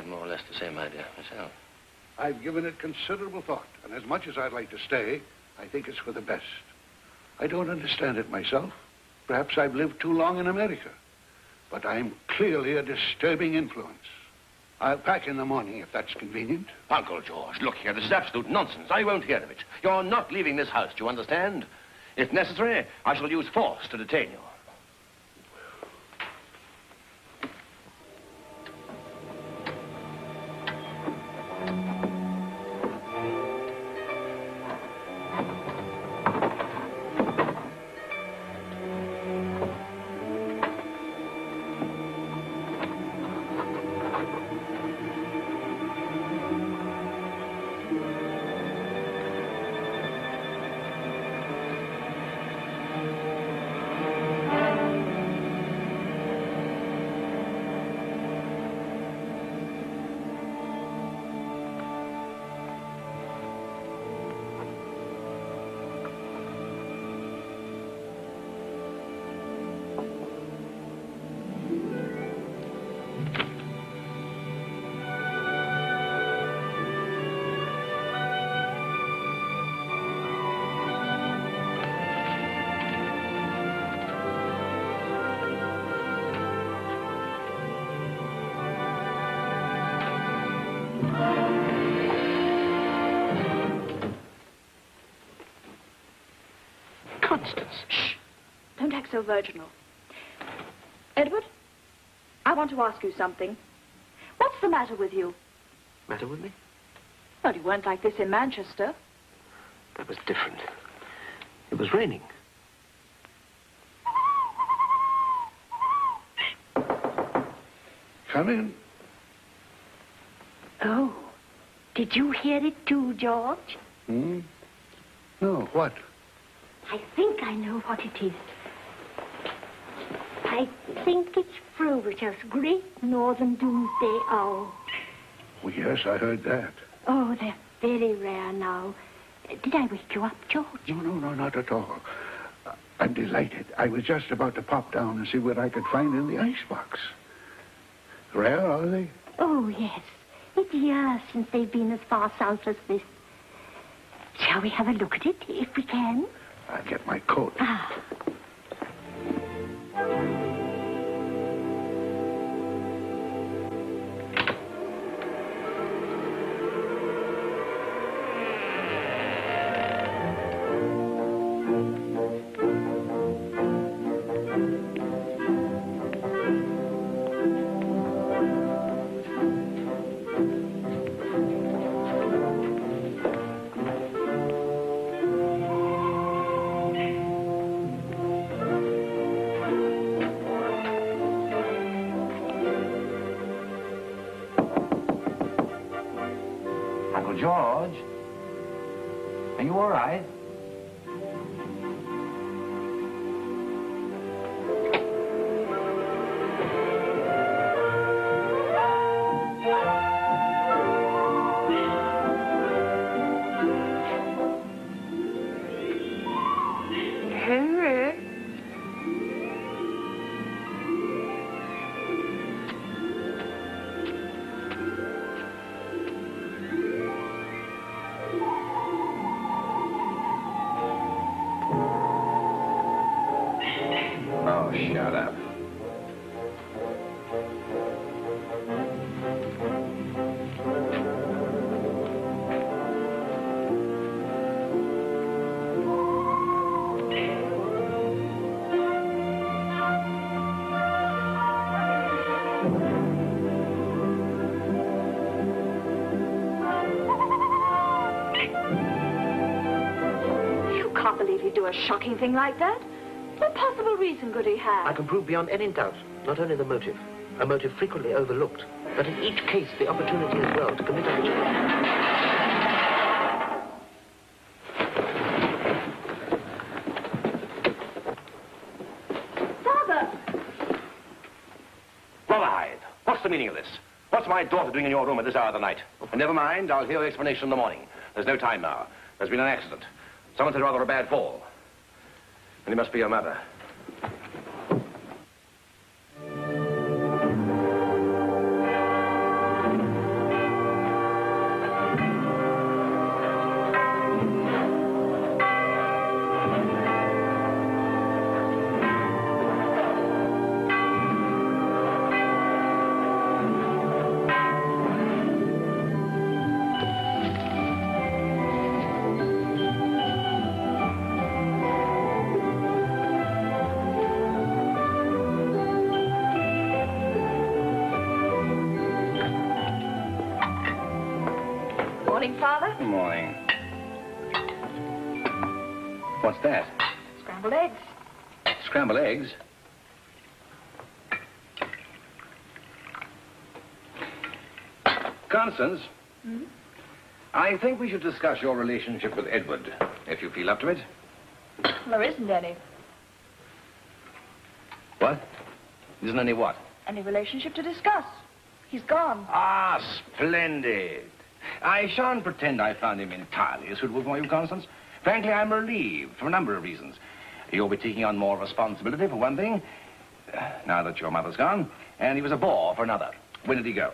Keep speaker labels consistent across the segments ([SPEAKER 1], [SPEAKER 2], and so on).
[SPEAKER 1] had more or less the same idea myself.
[SPEAKER 2] I've given it considerable thought, and as much as I'd like to stay, I think it's for the best. I don't understand it myself. Perhaps I've lived too long in America. But I'm clearly a disturbing influence. I'll pack in the morning if that's convenient.
[SPEAKER 1] Uncle George, look here, this is absolute nonsense. I won't hear of it. You're not leaving this house, do you understand? If necessary, I shall use force to detain you.
[SPEAKER 3] Constance.
[SPEAKER 4] Shh. Don't act so virginal. Edward, I want to ask you something. What's the matter with you?
[SPEAKER 3] Matter with me?
[SPEAKER 4] Well, you weren't like this in Manchester.
[SPEAKER 3] That was different. It was raining.
[SPEAKER 2] Come in.
[SPEAKER 5] Oh, did you hear it too, George?
[SPEAKER 2] Hmm? No, what?
[SPEAKER 5] I think I know what it is. I think it's Frobisher's great northern doomsday owl.
[SPEAKER 2] Oh, yes, I heard that.
[SPEAKER 5] Oh, they're very rare now. Did I wake you up, George?
[SPEAKER 2] No, not at all. I'm delighted. I was just about to pop down and see what I could find in the icebox. Rare, are they?
[SPEAKER 5] Oh, yes. It's years since they've been as far south as this. Shall we have a look at it, if we can?
[SPEAKER 2] I'll get my coat.
[SPEAKER 5] Ah.
[SPEAKER 1] George, are you all right?
[SPEAKER 5] Henry?
[SPEAKER 1] Shut up.
[SPEAKER 4] You can't believe he'd do a shocking thing like that. What possible reason could he have?
[SPEAKER 3] I can prove beyond any doubt not only the motive, a motive frequently overlooked, but in each case the opportunity as well to commit a
[SPEAKER 4] Father!
[SPEAKER 1] Rotherhithe, what's the meaning of this? What's my daughter doing in your room at this hour of the night? And never mind, I'll hear your explanation in the morning. There's no time now. There's been an accident. Someone's had rather a bad fall. And it must be your mother.
[SPEAKER 4] Morning, Father.
[SPEAKER 1] Good morning. What's that?
[SPEAKER 4] Scrambled eggs.
[SPEAKER 1] Scrambled eggs? Constance? I think we should discuss your relationship with Edward, if you feel up to it.
[SPEAKER 4] There isn't any.
[SPEAKER 1] What? Isn't any what?
[SPEAKER 4] Any relationship to discuss. He's gone.
[SPEAKER 1] Ah, splendid. I shan't pretend I found him entirely suitable for you, Constance. Frankly, I'm relieved for a number of reasons. You'll be taking on more responsibility, for one thing, now that your mother's gone, and he was a bore for another. When did he go?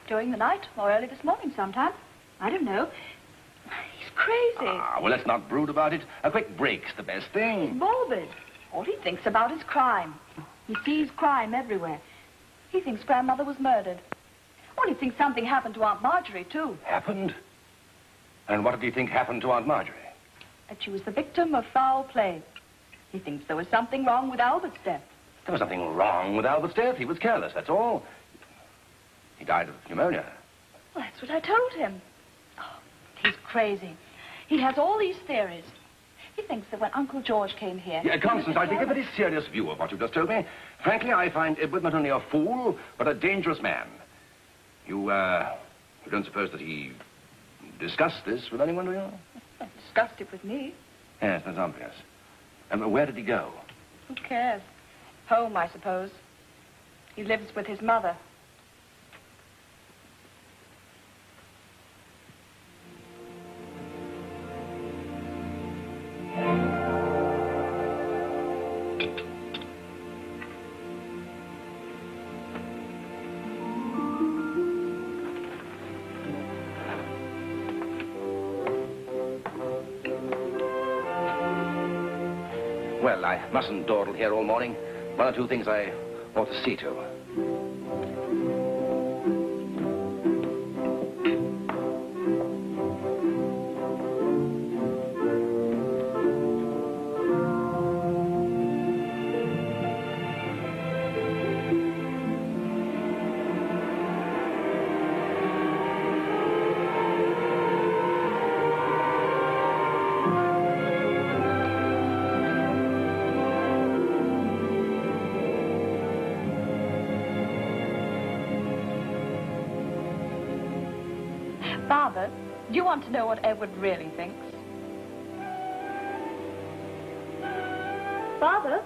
[SPEAKER 4] During the night or early this morning sometime. I don't know. He's crazy.
[SPEAKER 1] Ah, well, let's not brood about it. A quick break's the best thing.
[SPEAKER 4] Morbid. All he thinks about is crime. He sees crime everywhere. He thinks Grandmother was murdered. Well, he thinks something happened to Aunt Marjorie, too.
[SPEAKER 1] Happened? And what did he think happened to Aunt Marjorie?
[SPEAKER 4] That she was the victim of foul play. He thinks there was something wrong with Albert's death.
[SPEAKER 1] There was nothing wrong with Albert's death. He was careless, that's all. He died of pneumonia.
[SPEAKER 4] Well, that's what I told him. Oh, he's crazy. He has all these theories. He thinks that when Uncle George came here...
[SPEAKER 1] Yeah, Constance, I take a very serious view of what you've just told me. Frankly, I find Edward not only a fool, but a dangerous man. You don't suppose that he discussed this with anyone, do you?
[SPEAKER 4] Well, discussed it with me.
[SPEAKER 1] Yes, that's obvious. And where did he go?
[SPEAKER 4] Who cares? Home, I suppose. He lives with his mother.
[SPEAKER 1] Well, I mustn't dawdle here all morning. One or two things I ought to see to.
[SPEAKER 4] Father, do you want to know what Edward really thinks? Father?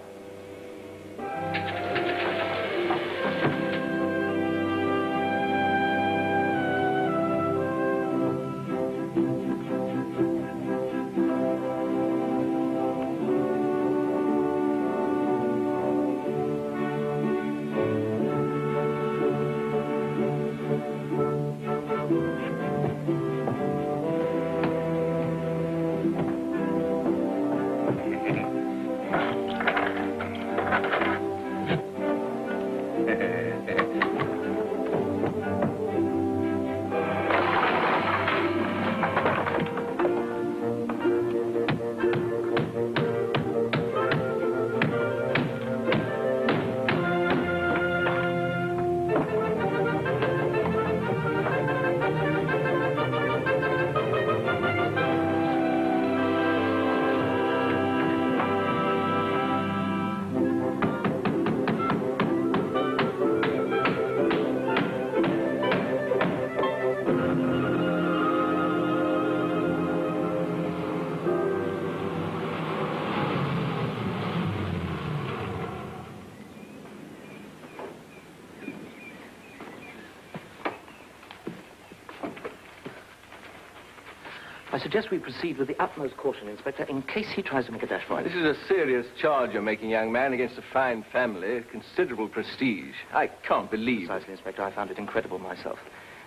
[SPEAKER 3] I suggest we proceed with the utmost caution, Inspector, in case he tries to make a dash for it.
[SPEAKER 6] This is a serious charge you're making, young man, against a fine family, considerable prestige. I can't believe...
[SPEAKER 3] Precisely, Inspector. I found it incredible myself.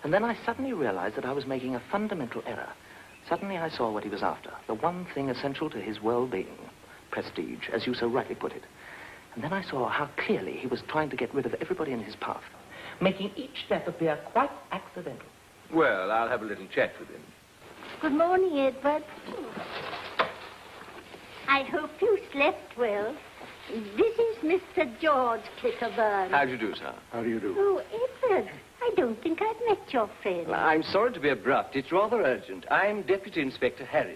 [SPEAKER 3] And then I suddenly realized that I was making a fundamental error. Suddenly I saw what he was after, the one thing essential to his well-being. Prestige, as you so rightly put it. And then I saw how clearly he was trying to get rid of everybody in his path, making each step appear quite accidental.
[SPEAKER 6] Well, I'll have a little chat with him.
[SPEAKER 5] Good morning, Edward. I hope you slept well. This is Mr. George Clitterburn.
[SPEAKER 6] How do you do, sir?
[SPEAKER 2] How do you do?
[SPEAKER 5] Oh, Edward, I I don't think I've met your friend.
[SPEAKER 6] I'm sorry to be abrupt. It's rather urgent. I'm Deputy Inspector Harris.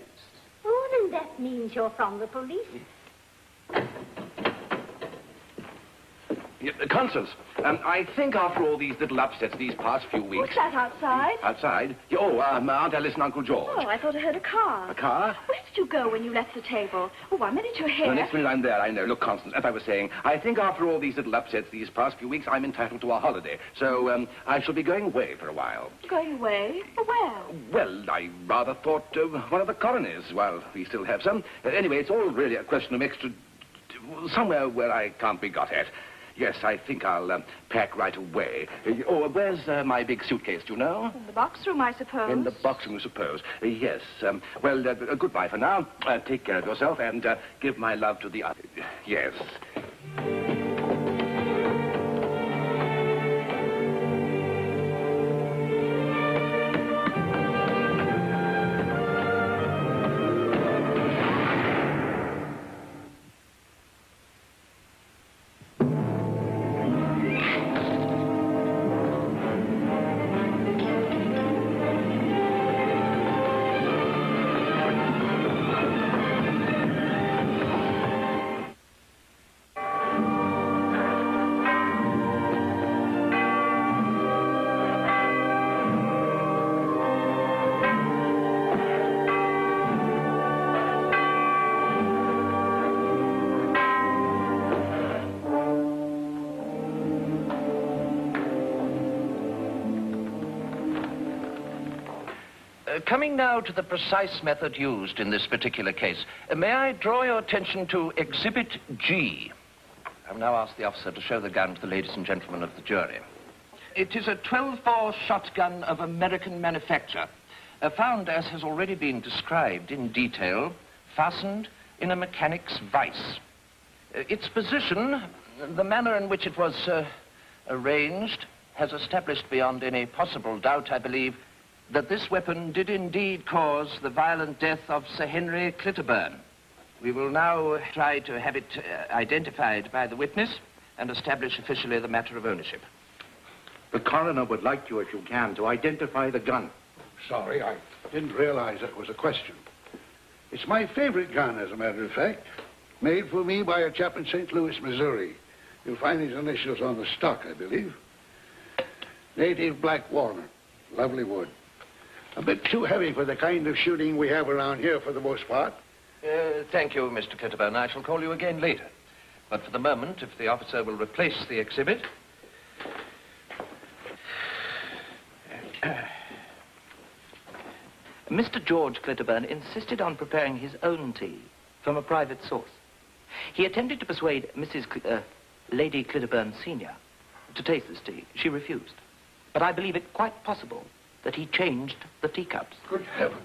[SPEAKER 5] Oh, then that means you're from the police.
[SPEAKER 1] Constance, I think after all these little upsets these past few weeks...
[SPEAKER 4] What's that outside?
[SPEAKER 1] Outside? Aunt Alice and Uncle George.
[SPEAKER 4] Oh, I thought I heard a car.
[SPEAKER 1] A car?
[SPEAKER 4] Where did you go when you left the table? Oh, 1 minute you're here.
[SPEAKER 1] The next minute I'm there, I know. Look, Constance, as I was saying, I think after all these little upsets these past few weeks, I'm entitled to a holiday. So, I shall be going away for a while.
[SPEAKER 4] Going away? Where?
[SPEAKER 1] Well, I rather thought one of the colonies, while we still have some. Anyway, it's all really a question of extra... somewhere where I can't be got at. Yes, I think I'll pack right away. Where's my big suitcase, do you know?
[SPEAKER 4] In the box room, I suppose.
[SPEAKER 1] In the box room, I suppose. Yes. Well, goodbye for now. Take care of yourself and give my love to the... yes.
[SPEAKER 7] Coming now to the precise method used in this particular case, may I draw your attention to Exhibit G? I've now asked the officer to show the gun to the ladies and gentlemen of the jury. It is a 12-bore shotgun of American manufacture, found, as has already been described in detail, fastened in a mechanic's vise. Its position, the manner in which it was arranged, has established beyond any possible doubt, I believe, that this weapon did indeed cause the violent death of Sir Henry Clitterburn. We will now try to have it identified by the witness and establish officially the matter of ownership.
[SPEAKER 8] The coroner would like you, if you can, to identify the gun.
[SPEAKER 2] Sorry, I didn't realize that was a question. It's my favorite gun, as a matter of fact. Made for me by a chap in St. Louis, Missouri. You'll find his initials on the stock, I believe. Native black walnut. Lovely wood. A bit too heavy for the kind of shooting we have around here for the most part.
[SPEAKER 7] Thank you, Mr. Clitterburn. I shall call you again later. But for the moment, if the officer will replace the exhibit...
[SPEAKER 3] Mr. George Clitterburn insisted on preparing his own tea from a private source. He attempted to persuade Lady Clitterburn Sr. to taste this tea. She refused. But I believe it quite possible that he changed the teacups.
[SPEAKER 2] Good heavens.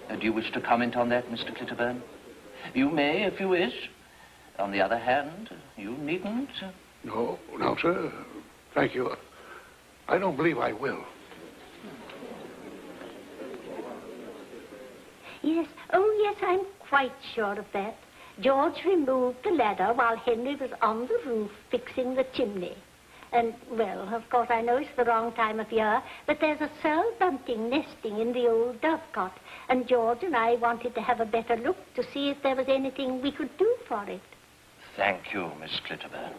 [SPEAKER 7] Do you wish to comment on that, Mr. Clitterburn? You may, if you wish. On the other hand, you needn't.
[SPEAKER 2] No, sir. Thank you. I don't believe I will.
[SPEAKER 5] Yes. Oh, yes, I'm quite sure of that. George removed the ladder while Henry was on the roof fixing the chimney. And, well, of course, I know it's the wrong time of year, but there's a searle bunting nesting in the old dovecot, and George and I wanted to have a better look to see if there was anything we could do for it.
[SPEAKER 7] Thank you, Miss Clitterburn.